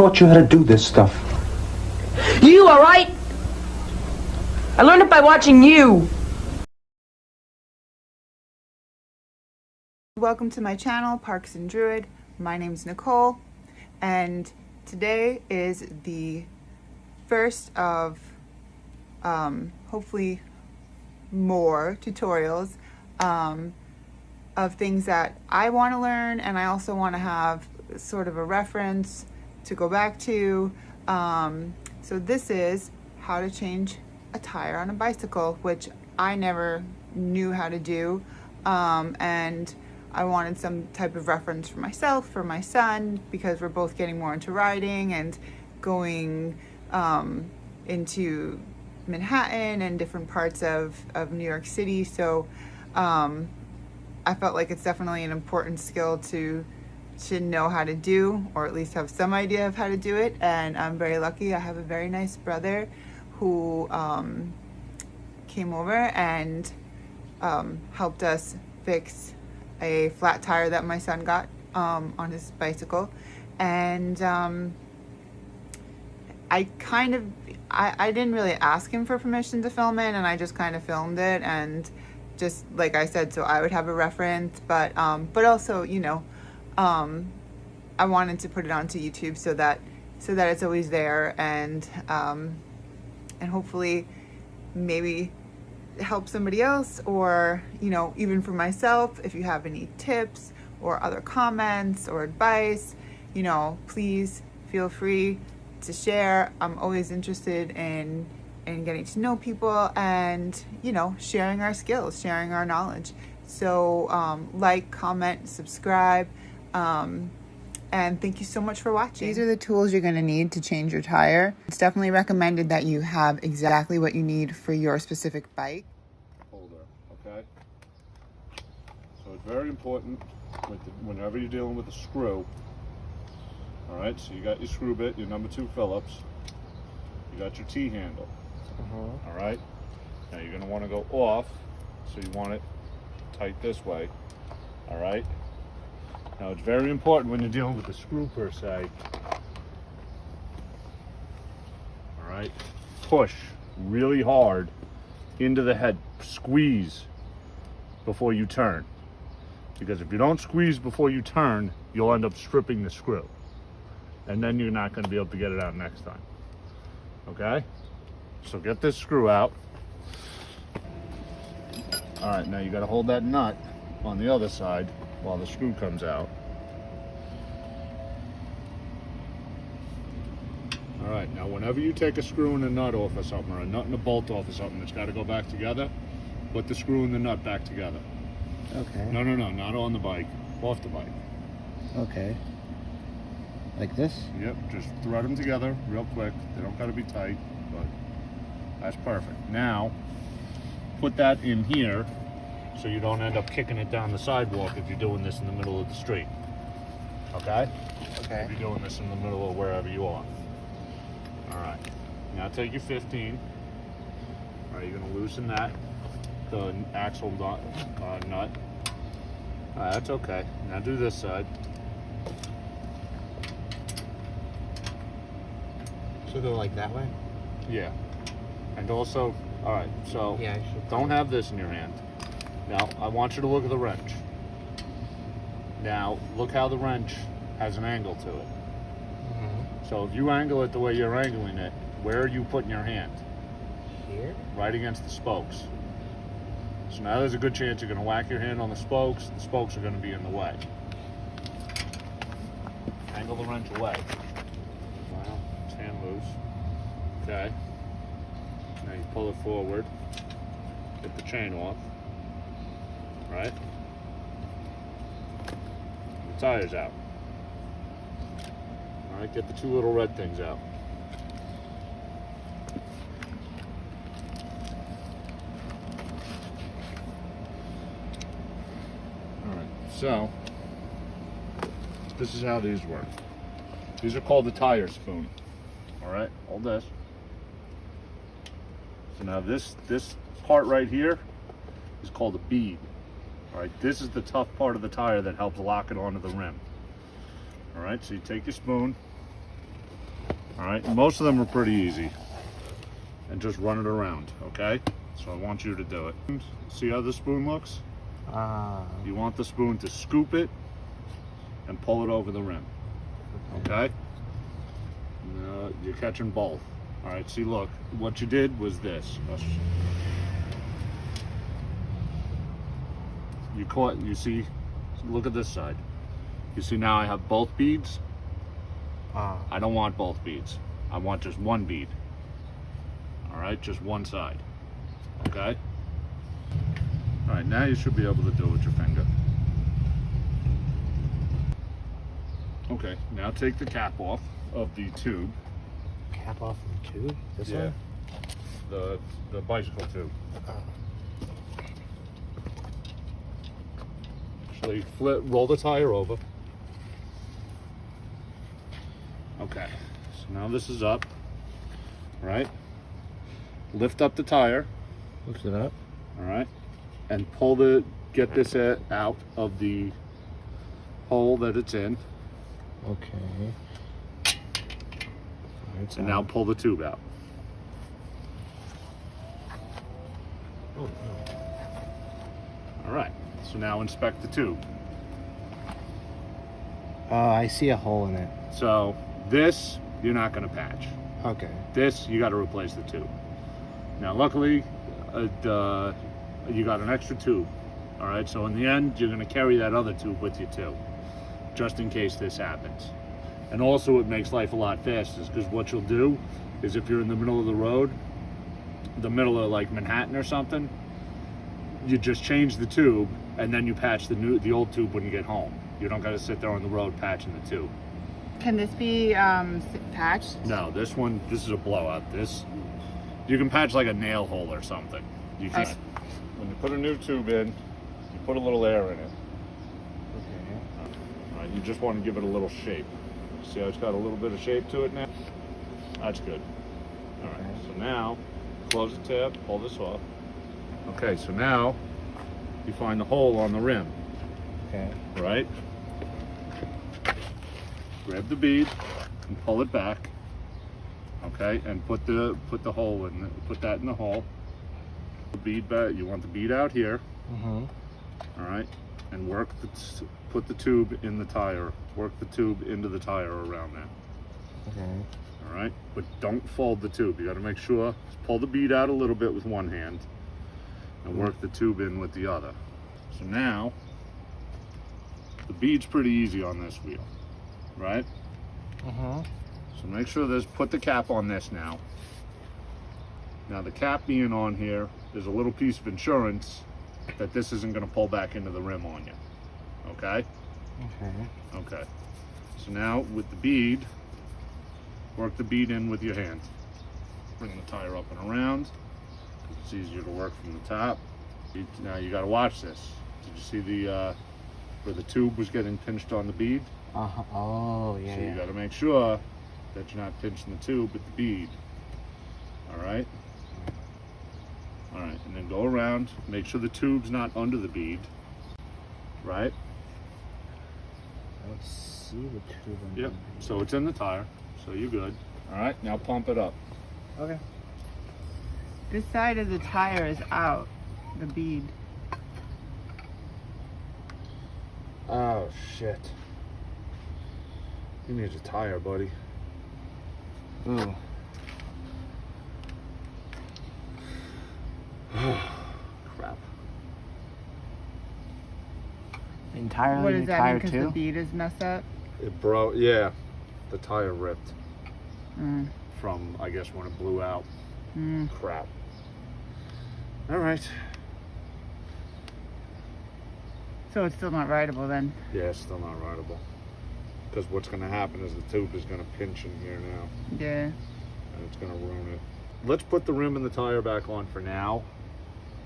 taught you how to do this stuff? You, all right? I learned it by watching you. Welcome to my channel, Parks and Druid. My name's Nicole, and today is the first of hopefully more tutorials of things that I want to learn, and I also want to have sort of a reference to go back to. So this is how to change a tire on a bicycle, which I never knew how to do, and I wanted some type of reference for myself, for my son, because we're both getting more into riding and going into Manhattan and different parts of New York City. So I felt like it's definitely an important skill to know how to do, or at least have some idea of how to do it. And I'm very lucky. I have a very nice brother who came over and helped us fix a flat tire that my son got on his bicycle. And I didn't really ask him for permission to film it, and I just kind of filmed it, and just like I said, so I would have a reference, but also, you know, I wanted to put it onto YouTube so that it's always there, and hopefully maybe help somebody else, or, you know, even for myself. If you have any tips or other comments or advice, you know, please feel free to share. I'm always interested in getting to know people and, you know, sharing our skills, sharing our knowledge. So like, comment, subscribe, and thank you so much for watching. These are the tools you're going to need to change your tire. It's definitely recommended that you have exactly what you need for your specific bike. Holder, okay? So it's very important whenever you're dealing with a screw. All right, so you got your screw bit, your number 2 Phillips. You got your T-handle. All right, now you're going to want to go off, so you want it tight this way. All right, now it's very important when you're dealing with the screw per se. All right, push really hard into the head, squeeze before you turn, because if you don't squeeze before you turn, you'll end up stripping the screw, and then you're not going to be able to get it out next time. Okay, so get this screw out. All right, now you got to hold that nut on the other side while the screw comes out. All right, now whenever you take a screw and a nut off of something, or a nut and a bolt off of something that's got to go back together, put the screw and the nut back together. Okay. No, not on the bike, off the bike. Okay. Like this? Yep, just thread them together real quick. They don't got to be tight, but that's perfect. Now, put that in here so you don't end up kicking it down the sidewalk if you're doing this in the middle of the street. Okay? Okay. If you're doing this in the middle of wherever you are. All right. Now take your 15. All right, you're going to loosen that, the axle nut. All right, that's okay. Now do this side. So go like that way? Yeah. And also, all right, so Yeah, I should don't have this in your hand. Now, I want you to look at the wrench. Now, look how the wrench has an angle to it. So if you angle it the way you're angling it, where are you putting your hand? Here? Right against the spokes. So now there's a good chance you're going to whack your hand on the spokes are going to be in the way. Angle the wrench away. Well, it's hand loose. Okay. Now you pull it forward. Get the chain off. Right? The tire's out. Alright, get the 2 little red things out. Alright, so this is how these work. These are called the tire spoon. Alright, hold this. So now this part right here is called a bead. All right, this is the tough part of the tire that helps lock it onto the rim. All right, so you take your spoon, All right, most of them are pretty easy. And just run it around, okay? So I want you to do it. See how the spoon looks? You want the spoon to scoop it and pull it over the rim, okay? No, you're catching both. All right, see, look, what you did was this. You caught, you see, look at this side. You see now I have both beads? I don't want both beads. I want just one bead. All right, just one side, okay? All right, now you should be able to do it with your finger. Okay, now take the cap off of the tube. Cap off the tube? This Yeah. one? The bicycle tube. Actually, roll the tire over. Okay, so now this is up, right? Lift up the tire, Lift it up. all right? And get this out of the hole that it's in. Okay. Alright, And now pull the tube out. Oh, All right, so now inspect the tube. I see a hole in it. So this, you're not gonna patch. Okay. This, you gotta replace the tube. Now luckily, you got an extra tube. All right, so in the end, you're gonna carry that other tube with you too, just in case this happens. And also it makes life a lot faster, because what you'll do is if you're in the middle of the road, the middle of like Manhattan or something, you just change the tube and then you patch the old tube when you get home. You don't gotta sit there on the road patching the tube. Can this be patched? No, this is a blowout. You can patch like a nail hole or something. You can. When you put a new tube in, you put a little air in it. Okay. All right, you just want to give it a little shape. See how it's got a little bit of shape to it now? That's good. All right, so now, close the tab, pull this off. Okay, so now, you find the hole on the rim, Okay. right? Grab the bead and pull it back. Okay, and put the hole in, put that in the hole. The bead back, you want the bead out here. Mm-hmm. All right, and put the tube in the tire. Work the tube into the tire around that. Okay. All right, but don't fold the tube. You got to make sure, pull the bead out a little bit with one hand and work the tube in with the other. So now, the bead's pretty easy on this wheel, right? Mm-hmm. So make sure put the cap on this now. Now the cap being on here is a little piece of insurance that this isn't going to pull back into the rim on you. Okay? Okay. Okay. So now with the bead, work the bead in with your hand. Bring the tire up and around. It's easier to work from the top. Now you got to watch this. Did you see where the tube was getting pinched on the bead? Uh-huh. Oh, yeah. So you yeah. got to make sure that you're not pinching the tube with the bead. All right? All right, and then go around. Make sure the tube's not under the bead. Right? I don't see the tube. Yep. So it's in the tire. So you're good. All right, now pump it up. Okay. This side of the tire is out, the bead. Oh, shit. You need a tire, buddy. Ooh. Crap. Entirely What new does that mean? tire Because the too? bead is messed up? It broke. Yeah. The tire ripped Mm. from, I guess, when it blew out. Mm. Crap. All right. So it's still not rideable then? Yeah, it's still not rideable. Because what's going to happen is the tube is going to pinch in here now, Yeah. and it's going to ruin it. Let's put the rim and the tire back on for now.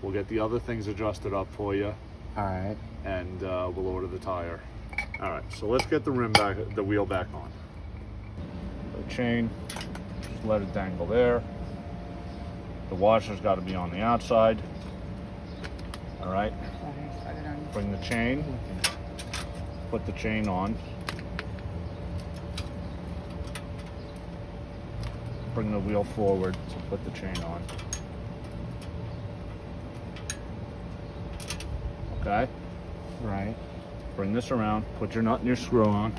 We'll get the other things adjusted up for you, Alright. and we'll order the tire. All right, so let's get the wheel back on. The chain, just let it dangle there. The washer's got to be on the outside. All right, bring the chain, put the chain on. bring the wheel forward to put the chain on. Okay? Right. Bring this around, put your nut and your screw on.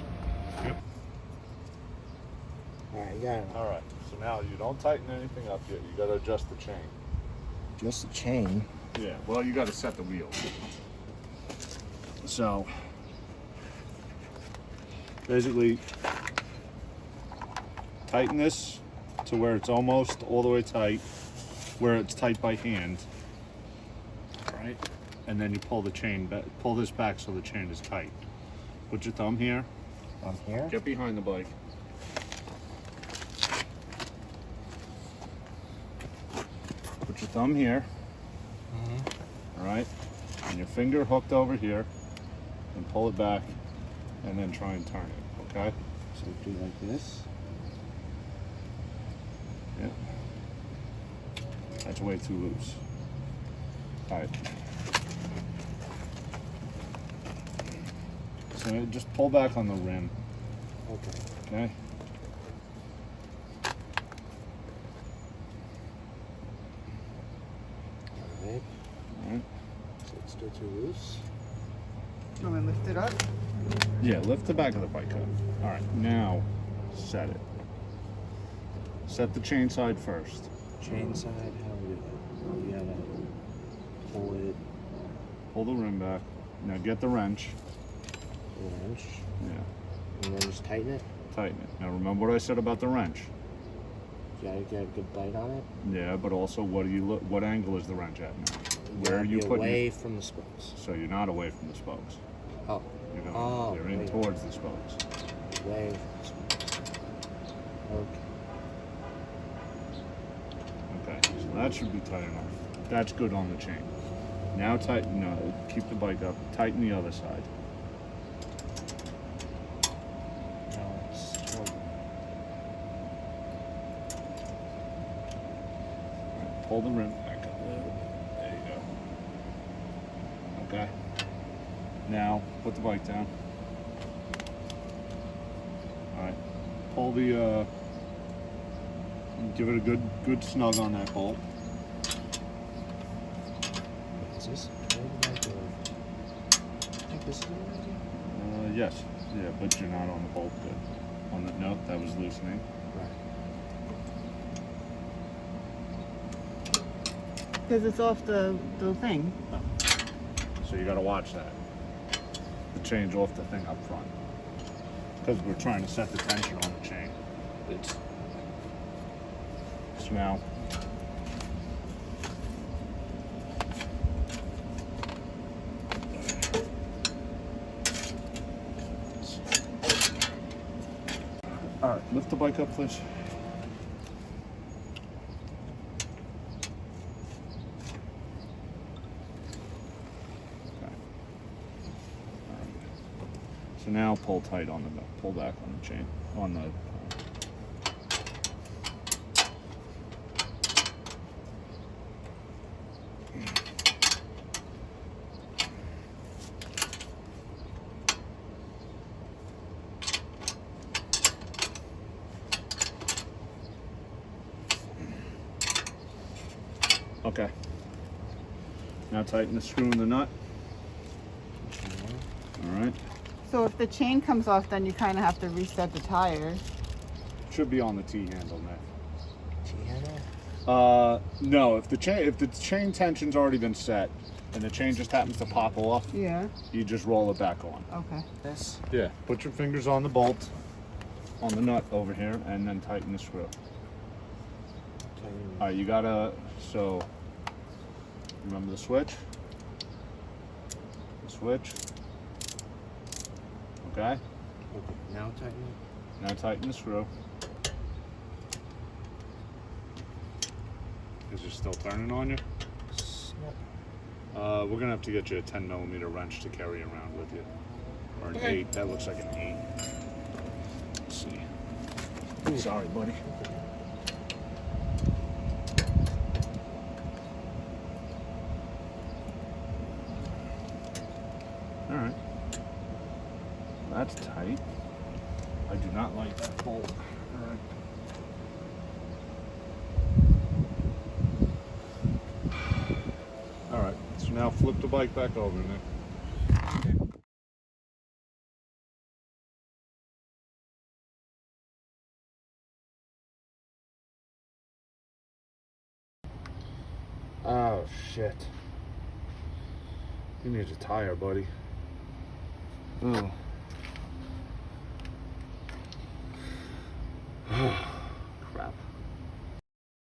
Alright, got it. Alright, so now you don't tighten anything up yet. You gotta adjust the chain. Just a chain. Yeah, well, you gotta set the wheel. So, basically, tighten this to where it's almost all the way tight, where it's tight by hand. Alright? And then you pull the chain back, pull this back so the chain is tight. Put your thumb here, On here? get behind the bike. Put your thumb here. All right, and your finger hooked over here, and pull it back, and then try and turn it. Okay? So do like this. Yeah. That's way too loose. All right. So just pull back on the rim. Okay. Okay. Alright. All right. So it's still too loose. You want me to lift it up? Yeah, lift the back of the bike up. All right, now set it. Set the chain side first. Chain side, how do we do that? Oh, you gotta pull it, Pull the rim back. Now get the wrench. wrench, Yeah, and then just tighten it. tighten it. Now remember what I said about the wrench. You gotta get a good bite on it. Yeah, but also what do you look? What angle is the wrench at now? Where are Gotta you be putting away it? from the spokes. So you're not away from the spokes. Oh, You're going. Oh, you're in wait. towards the spokes. away from the spokes. Okay. Okay, so that should be tight enough. That's good on the chain. Now tighten. No, keep the bike up. Tighten the other side. Now it's toward- Pull the rim back up a little bit. There you go. Okay. Now put the bike down. All right. Pull the. Give it a good snug on that bolt. Is this where did I go? I think this is where I go. Yes. Yeah, but you're not on the bolt good. On the note that was loosening. Right. Because it's off the thing. So you got to watch that. The chain's off the thing up front. Because we're trying to set the tension on the chain. It's so now. All right, lift the bike up, please. Okay. All right. So now pull tight on the pull back on the chain on the. Okay. Now tighten the screw in the nut. All right. So if the chain comes off, then you kind of have to reset the tire. Should be on the T handle, Nick. T-handle? No. If the chain tension's already been set, and the chain just happens to pop off, Yeah. you just roll it back on. Okay. This? Yeah. Put your fingers on the bolt, on the nut over here, and then tighten the screw. Tighten. All right. You gotta. So. Remember the switch. The switch. Okay. Okay, now tighten it. Now tighten the screw. Is it still turning on you? Snap. We're gonna have to get you a 10mm wrench to carry around with you, or an Okay. 8. That looks like an 8. Let's see. Sorry, buddy. All right. That's tight. I do not like that bolt. All right. Now flip the bike back over, Nick. Oh shit. You need a tire, buddy. Ooh.